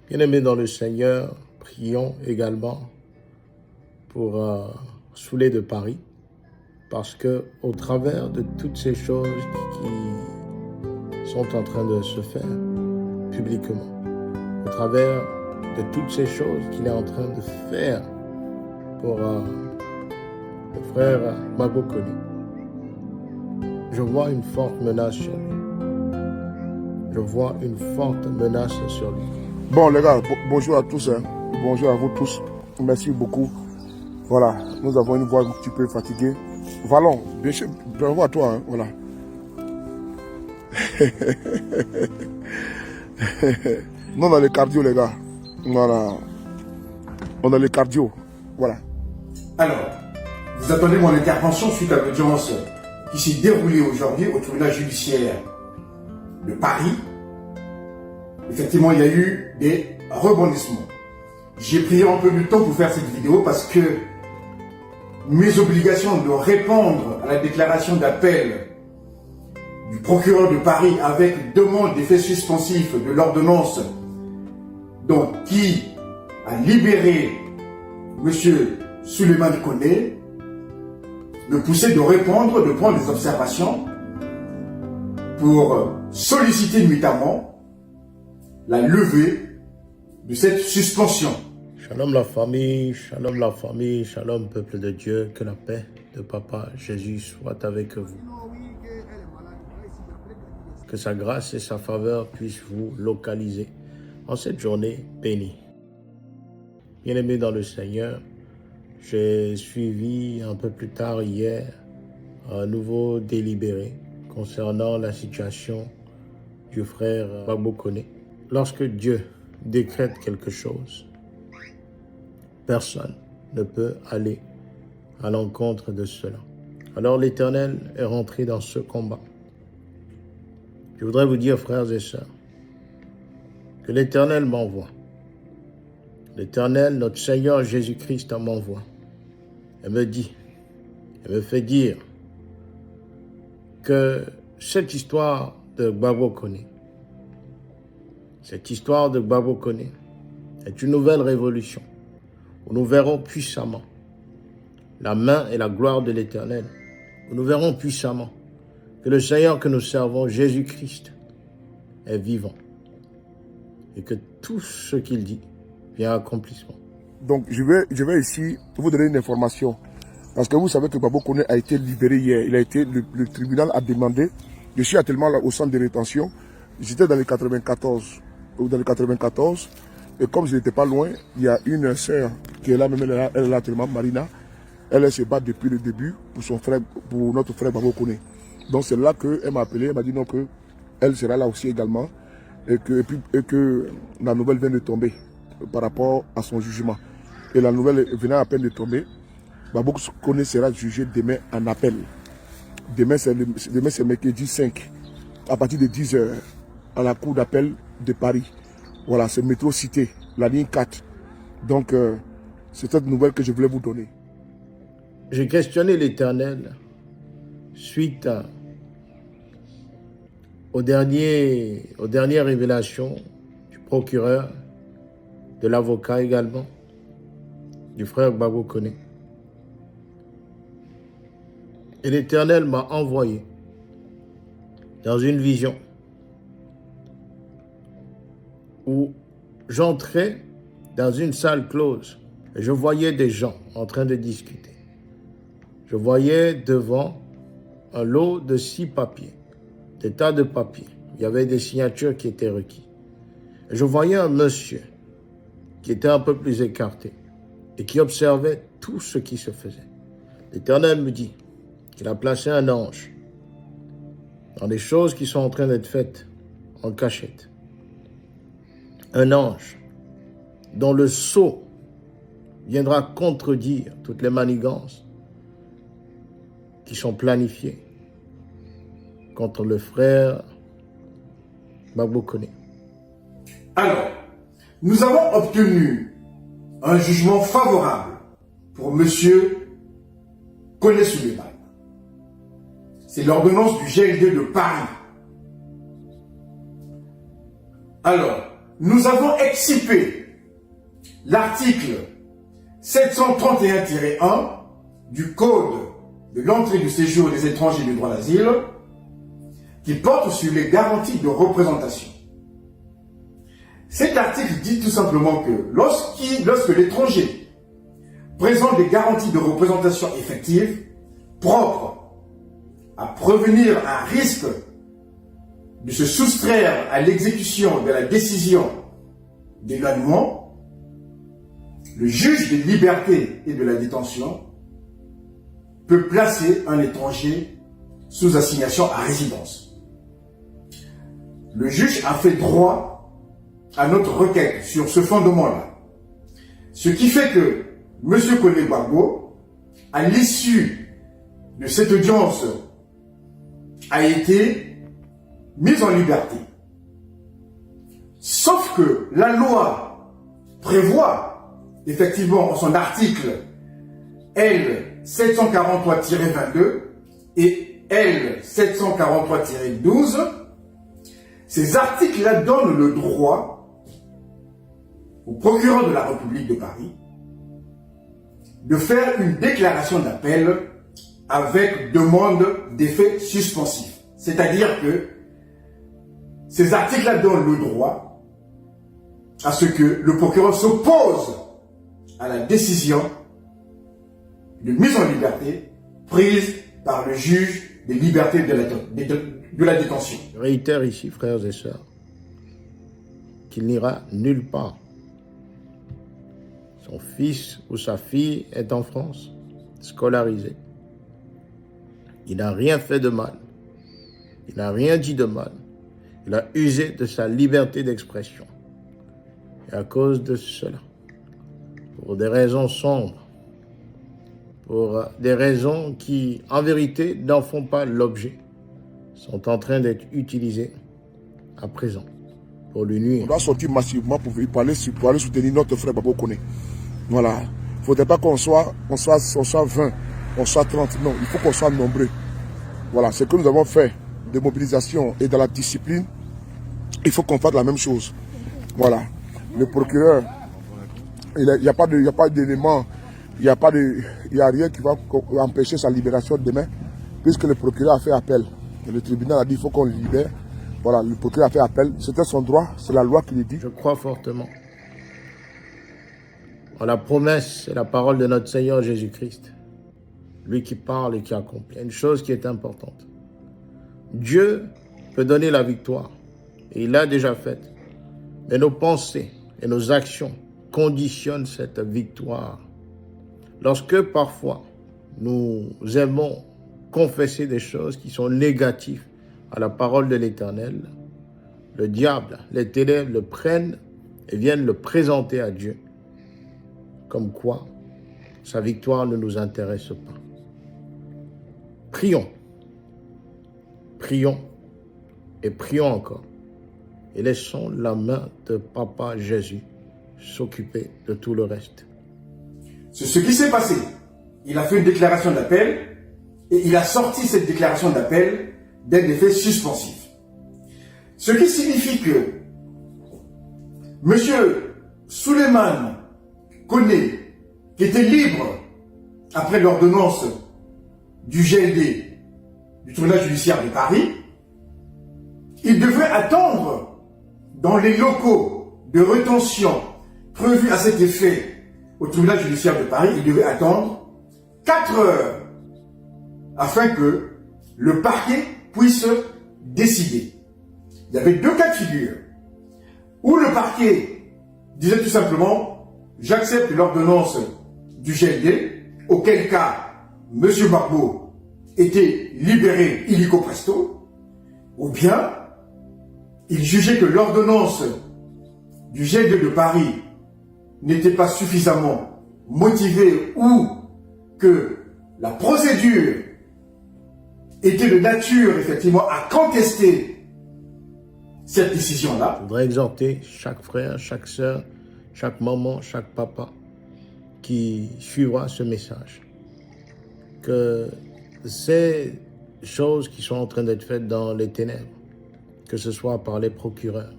Bien-aimés dans le Seigneur, prions également pour Soulé de Paris, parce que au travers de toutes ces choses qui sont en train de se faire publiquement, au travers de toutes ces choses qu'il est en train de faire pour le frère Gbagbo Kone, je vois une forte menace sur lui. Je vois une forte menace sur lui. Bon les gars, bonjour à tous, hein. Bonjour à vous tous, merci beaucoup. Voilà, nous avons une voix un petit peu fatiguée. Valon, bien sûr, bravo à toi, hein. Voilà. Non, on a le cardio les gars, voilà. On a le cardio, voilà. Alors, vous attendez mon intervention suite à l'audience qui s'est déroulée aujourd'hui au tribunal judiciaire de Paris. Effectivement, il y a eu des rebondissements. J'ai pris un peu de temps pour faire cette vidéo parce que mes obligations de répondre à la déclaration d'appel du procureur de Paris avec demande d'effet suspensif de l'ordonnance donc qui a libéré M. Souleymane Kone me poussait de répondre, de prendre des observations pour solliciter nuitamment la levée de cette suspension. Shalom la famille, shalom peuple de Dieu, que la paix de Papa Jésus soit avec vous. Que sa grâce et sa faveur puissent vous localiser en cette journée bénie. Bien-aimés dans le Seigneur, j'ai suivi un peu plus tard hier un nouveau délibéré concernant la situation du frère Gbagbo Kone. Lorsque Dieu décrète quelque chose, personne ne peut aller à l'encontre de cela. Alors l'Éternel est rentré dans ce combat. Je voudrais vous dire, frères et sœurs, que l'Éternel m'envoie. L'Éternel, notre Seigneur Jésus-Christ, m'envoie. Elle me dit, elle me fait dire que cette histoire de Gbagbo Kone, cette histoire de Gbagbo Kone est une nouvelle révolution où nous verrons puissamment la main et la gloire de l'Éternel, où nous verrons puissamment que le Seigneur que nous servons, Jésus-Christ, est vivant et que tout ce qu'il dit vient à accomplissement. Donc je vais ici vous donner une information. Parce que vous savez que Gbagbo Kone a été libéré hier. Le tribunal a demandé. Je suis actuellement là, au centre de rétention. J'étais dans les 94. Et comme je n'étais pas loin, il y a une sœur qui est là, même elle est là actuellement, Marina. Elle se bat depuis le début pour son frère, pour notre frère Gbagbo Kone. Donc c'est là qu'elle m'a appelé, elle m'a dit non que elle sera là aussi également. Et que la nouvelle vient de tomber par rapport à son jugement. Et la nouvelle venant à peine de tomber, Gbagbo Kone sera jugé demain en appel. Demain c'est mercredi 5, à partir de 10 h, à la cour d'appel de Paris. Voilà, c'est Métro Cité, la ligne 4. Donc, c'est cette nouvelle que je voulais vous donner. J'ai questionné l'Éternel suite aux dernières révélations du procureur, de l'avocat également, du frère Gbagbo Kone. Et l'Éternel m'a envoyé dans une vision où j'entrais dans une salle close et je voyais des gens en train de discuter. Je voyais devant un lot de 6 papiers, des tas de papiers. Il y avait des signatures qui étaient requises. Et je voyais un monsieur qui était un peu plus écarté et qui observait tout ce qui se faisait. L'Éternel me dit qu'il a placé un ange dans les choses qui sont en train d'être faites en cachette. Un ange dont le sceau viendra contredire toutes les manigances qui sont planifiées contre le frère Gbagbo Kone. Alors, nous avons obtenu un jugement favorable pour M. Kone Souleymane. C'est l'ordonnance du GLD de Paris. Alors, nous avons excipé l'article 731-1 du Code de l'entrée et du séjour des étrangers et du droit d'asile qui porte sur les garanties de représentation. Cet article dit tout simplement que lorsque l'étranger présente des garanties de représentation effective propres à prévenir un risque de se soustraire à l'exécution de la décision d'éloignement, le juge des libertés et de la détention peut placer un étranger sous assignation à résidence. Le juge a fait droit à notre requête sur ce fondement-là. Ce qui fait que M. Kone Gbagbo, à l'issue de cette audience, a été mis en liberté. Sauf que la loi prévoit, effectivement, en son article L 743-22 et L 743-12, ces articles-là donnent le droit au procureur de la République de Paris de faire une déclaration d'appel avec demande d'effet suspensif. C'est-à-dire que ces articles-là donnent le droit à ce que le procureur s'oppose à la décision de mise en liberté prise par le juge des libertés de la détention. Je réitère ici, frères et sœurs, qu'il n'ira nulle part. Son fils ou sa fille est en France, scolarisé. Il n'a rien fait de mal. Il n'a rien dit de mal. Il a usé de sa liberté d'expression. Et à cause de cela, pour des raisons sombres, pour des raisons qui, en vérité, n'en font pas l'objet, sont en train d'être utilisées à présent pour lui nuire. On doit sortir massivement pour aller soutenir notre frère Babo Kone. Voilà. Il ne faudrait pas qu'on soit 20, on soit 30. Non, il faut qu'on soit nombreux. Voilà. Ce que nous avons fait de mobilisation et de la discipline, il faut qu'on fasse la même chose. Voilà. Le procureur, il n'y a pas d'élément, il n'y a rien qui va empêcher sa libération demain, puisque le procureur a fait appel. Et le tribunal a dit qu'il faut qu'on le libère. Voilà, le procureur a fait appel. C'était son droit, c'est la loi qui le dit. Je crois fortement en la promesse et la parole de notre Seigneur Jésus-Christ, lui qui parle et qui accomplit. Il y a une chose qui est importante. Dieu peut donner la victoire, et il l'a déjà faite. Mais nos pensées et nos actions conditionnent cette victoire. Lorsque parfois nous aimons confesser des choses qui sont négatives à la parole de l'Éternel, le diable, les ténèbres le prennent et viennent le présenter à Dieu, comme quoi sa victoire ne nous intéresse pas. Prions, prions et prions encore. Et laissons la main de Papa Jésus s'occuper de tout le reste. C'est ce qui s'est passé. Il a fait une déclaration d'appel et il a sorti cette déclaration d'appel d'un effet suspensif. Ce qui signifie que M. Souleymane Kone, qui était libre après l'ordonnance du GLD, du tribunal judiciaire de Paris, il devait attendre dans les locaux de rétention prévus à cet effet au tribunal judiciaire de Paris, il devait attendre 4 heures afin que le parquet puisse décider. Il y avait 2 cas de figure où le parquet disait tout simplement « J'accepte l'ordonnance du GLD », auquel cas M. Gbagbo était libéré illico presto, ou bien il jugeait que l'ordonnance du GLD de Paris n'était pas suffisamment motivée ou que la procédure était de nature, effectivement, à contester cette décision-là. Je voudrais exhorter chaque frère, chaque sœur, chaque maman, chaque papa qui suivra ce message, que ces choses qui sont en train d'être faites dans les ténèbres, que ce soit par les procureurs,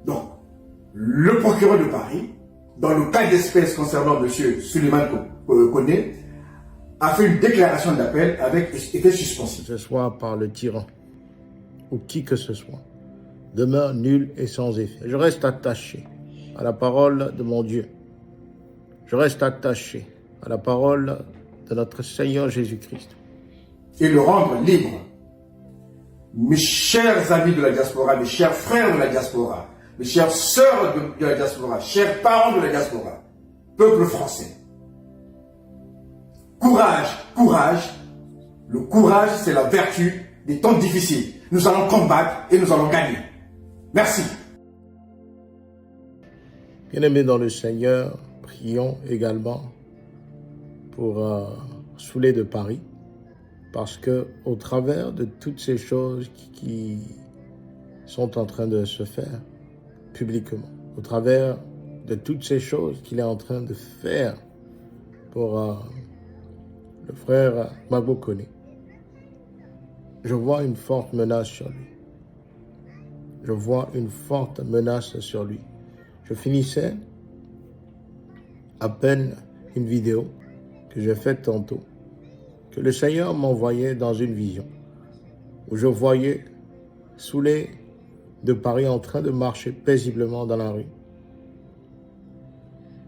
Donc, le procureur de Paris, dans le cas d'espèce concernant M. Suleiman Koné, a fait une déclaration d'appel avec effet suspensif. Que ce soit par le tyran ou qui que ce soit, demeure nul et sans effet. Je reste attaché à la parole de mon Dieu. Je reste attaché à la parole de notre Seigneur Jésus-Christ. Et le rendre libre. Mes chers amis de la diaspora, mes chers frères de la diaspora, mes chères sœurs de la diaspora, chers parents de la diaspora, peuple français. Courage, courage. Le courage, c'est la vertu des temps difficiles. Nous allons combattre et nous allons gagner. Merci. Bien-aimés dans le Seigneur, prions également pour Soulé de Paris, parce que au travers de toutes ces choses qui sont en train de se faire publiquement, au travers de toutes ces choses qu'il est en train de faire pour le frère Gbagbo Koné, je vois une forte menace sur lui. Je vois une forte menace sur lui. Je finissais à peine une vidéo que j'ai faite tantôt, que le Seigneur m'envoyait dans une vision, où je voyais Soulé de Paris en train de marcher paisiblement dans la rue.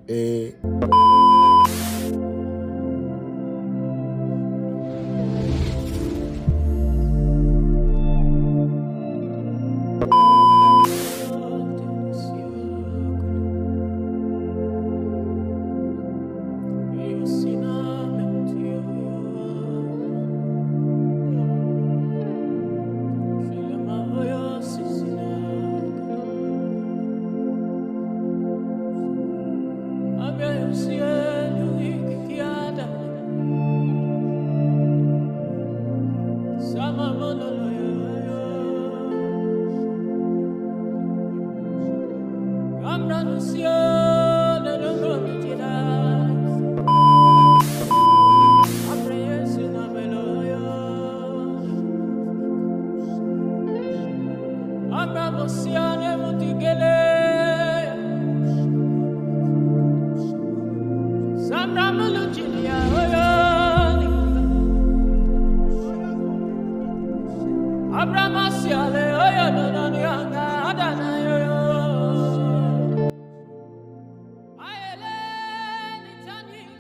Et Abramo siane mutigele